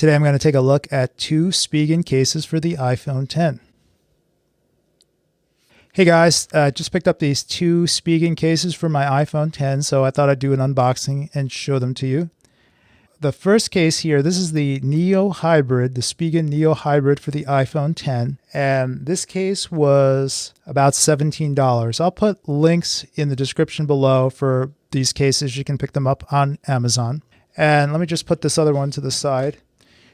Today I'm going to take a look at two Spigen cases for the iPhone X. Hey guys, just picked up these two Spigen cases for my iPhone X, so I thought I'd do an unboxing and show them to you. The first case here, this is the Neo Hybrid, the Spigen Neo Hybrid for the iPhone X, and this case was about $17. I'll put links in the description below for these cases. You can pick them up on Amazon. And let me just put this other one to the side.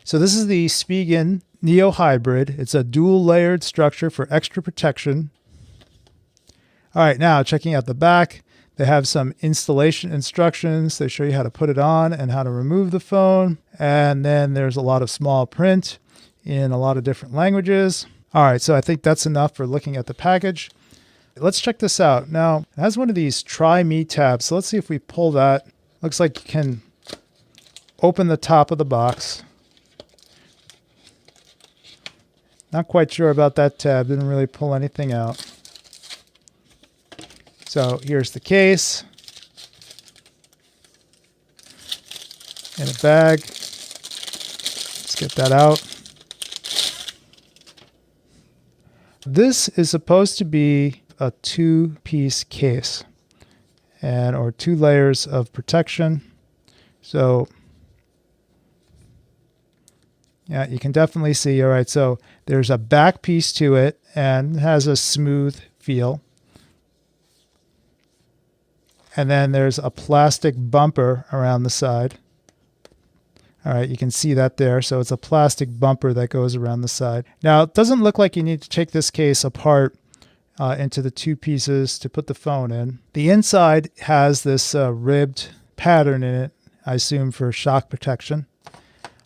So this is the Spigen Neo Hybrid. It's a dual layered structure for extra protection. All right, now checking out the back, they have some installation instructions. They show you how to put it on and how to remove the phone. And then there's a lot of small print in a lot of different languages. All right, so I think that's enough for looking at the package. Let's check this out. Now, it has one of these Try Me tabs. So let's see if we pull that. Looks like you can open the top of the box. Not quite sure about that tab. Didn't really pull anything out. So here's the case in a bag. Let's get that out. This is supposed to be a two-piece case or two layers of protection. So yeah, you can definitely see. All right, so there's a back piece to it and it has a smooth feel. And then there's a plastic bumper around the side. All right, you can see that there. So it's a plastic bumper that goes around the side. Now, it doesn't look like you need to take this case apart into the two pieces to put the phone in. The inside has this ribbed pattern in it, I assume for shock protection.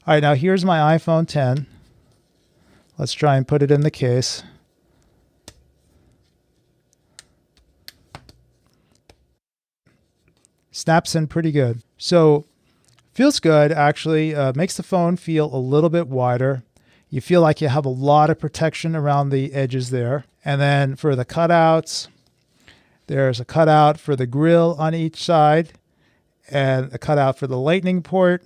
All right, now here's my iPhone X. Let's try and put it in the case. Snaps in pretty good. So feels good, actually. Makes the phone feel a little bit wider. You feel like you have a lot of protection around the edges there. And then for the cutouts, there's a cutout for the grill on each side and a cutout for the lightning port.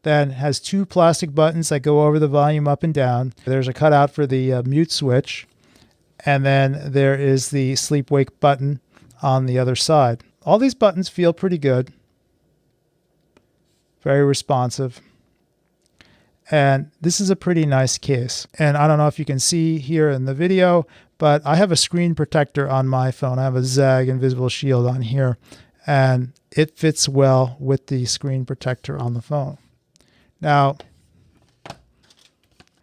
Then has two plastic buttons that go over the volume up and down. There's a cutout for the mute switch. And then there is the sleep-wake button on the other side. All these buttons feel pretty good. Very responsive. And this is a pretty nice case. And I don't know if you can see here in the video, but I have a screen protector on my phone. I have a Zag Invisible Shield on here, and it fits well with the screen protector on the phone. Now, all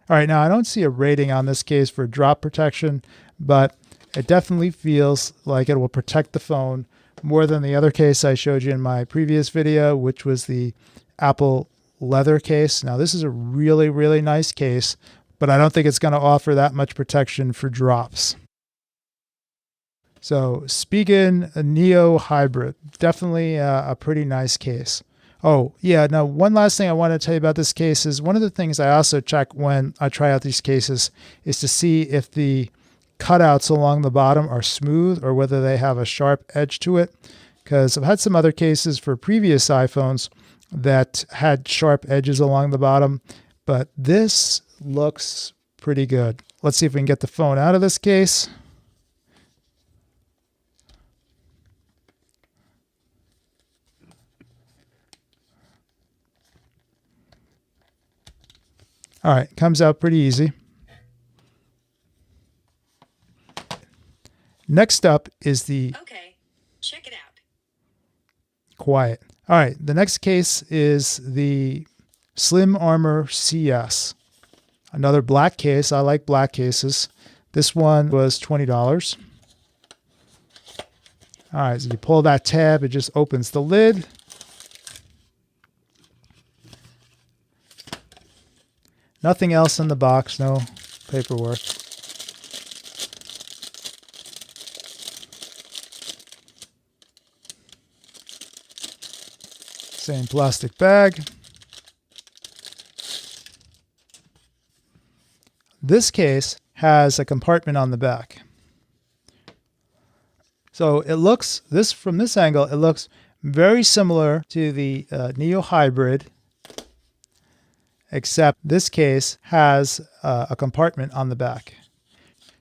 right, now I don't see a rating on this case for drop protection, but it definitely feels like it will protect the phone more than the other case I showed you in my previous video, which was the Apple leather case. Now, this is a really, really nice case, but I don't think it's going to offer that much protection for drops. So Spigen Neo Hybrid, definitely a pretty nice case. Oh, yeah. Now, one last thing I want to tell you about this case is one of the things I also check when I try out these cases is to see if the cutouts along the bottom are smooth or whether they have a sharp edge to it. Because I've had some other cases for previous iPhones that had sharp edges along the bottom, but this looks pretty good. Let's see if we can get the phone out of this case. All right, comes out pretty easy. Next up is the okay, check it out. Quiet. All right, the next case is the Slim Armour CS. Another black case. I like black cases. This one was $20. All right, so you pull that tab, it just opens the lid. Nothing else in the box, no paperwork. Same plastic bag. This case has a compartment on the back. So it looks, from this angle, it looks very similar to the Neo Hybrid. except this case has a compartment on the back.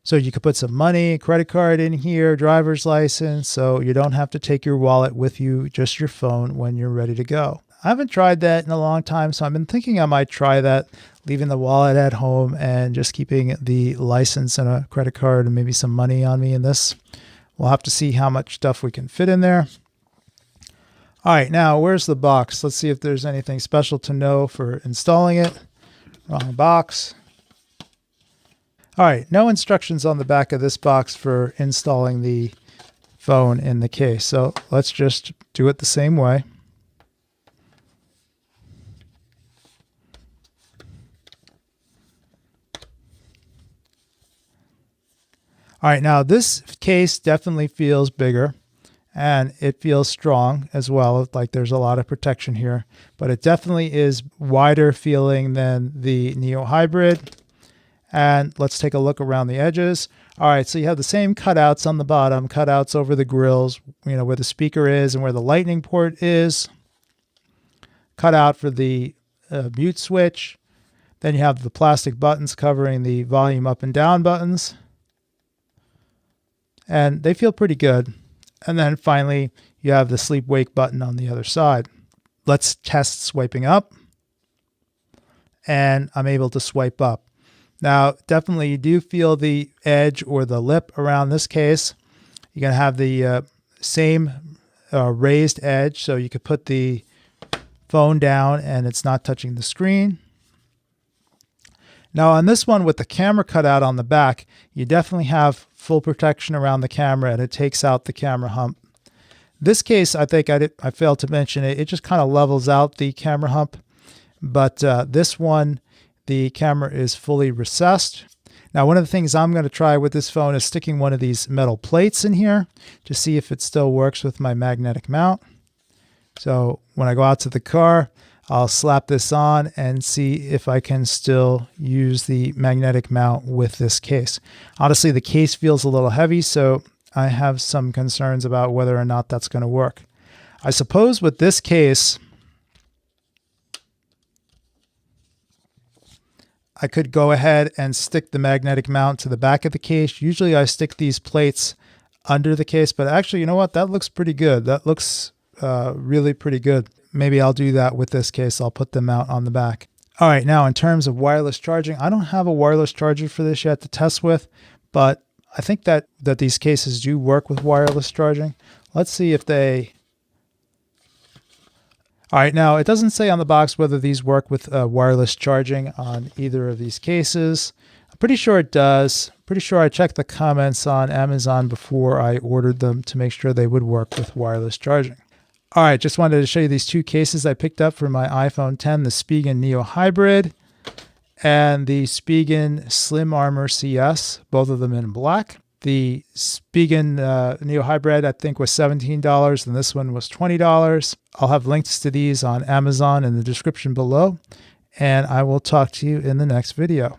So you could put some money, credit card in here, driver's license, so you don't have to take your wallet with you, just your phone when you're ready to go. I haven't tried that in a long time, so I've been thinking I might try that, leaving the wallet at home and just keeping the license and a credit card and maybe some money on me in this. We'll have to see how much stuff we can fit in there. All right, now where's the box? Let's see if there's anything special to know for installing it. Wrong box. All right, no instructions on the back of this box for installing the phone in the case. So let's just do it the same way. All right, now this case definitely feels bigger and it feels strong as well. Like there's a lot of protection here, but it definitely is wider feeling than the Neo Hybrid. And let's take a look around the edges. All right, so you have the same cutouts on the bottom, cutouts over the grills, where the speaker is and where the lightning port is. Cutout for the mute switch. Then you have the plastic buttons covering the volume up and down buttons. And they feel pretty good. And then finally, you have the sleep wake button on the other side. Let's test swiping up. And I'm able to swipe up. Now, definitely you do feel the edge or the lip around this case. You're going to have the same raised edge, so you could put the phone down and it's not touching the screen. Now on this one with the camera cutout on the back, you definitely have full protection around the camera and it takes out the camera hump. This case, I think I failed to mention it. It just kind of levels out the camera hump. But this one, the camera is fully recessed. Now, one of the things I'm going to try with this phone is sticking one of these metal plates in here to see if it still works with my magnetic mount. So when I go out to the car, I'll slap this on and see if I can still use the magnetic mount with this case. Honestly, the case feels a little heavy, so I have some concerns about whether or not that's going to work. I suppose with this case, I could go ahead and stick the magnetic mount to the back of the case. Usually I stick these plates under the case, but actually, you know what? That looks pretty good. That looks really pretty good. Maybe I'll do that with this case. I'll put the mount on the back. All right, now in terms of wireless charging, I don't have a wireless charger for this yet to test with, but I think that these cases do work with wireless charging. Let's see if they... All right, now it doesn't say on the box whether these work with wireless charging on either of these cases. I'm pretty sure it does. Pretty sure I checked the comments on Amazon before I ordered them to make sure they would work with wireless charging. All right, just wanted to show you these two cases I picked up for my iPhone 10, the Spigen Neo Hybrid and the Spigen Slim Armour CS, both of them in black. The Spigen Neo Hybrid, I think, was $17, and this one was $20. I'll have links to these on Amazon in the description below, and I will talk to you in the next video.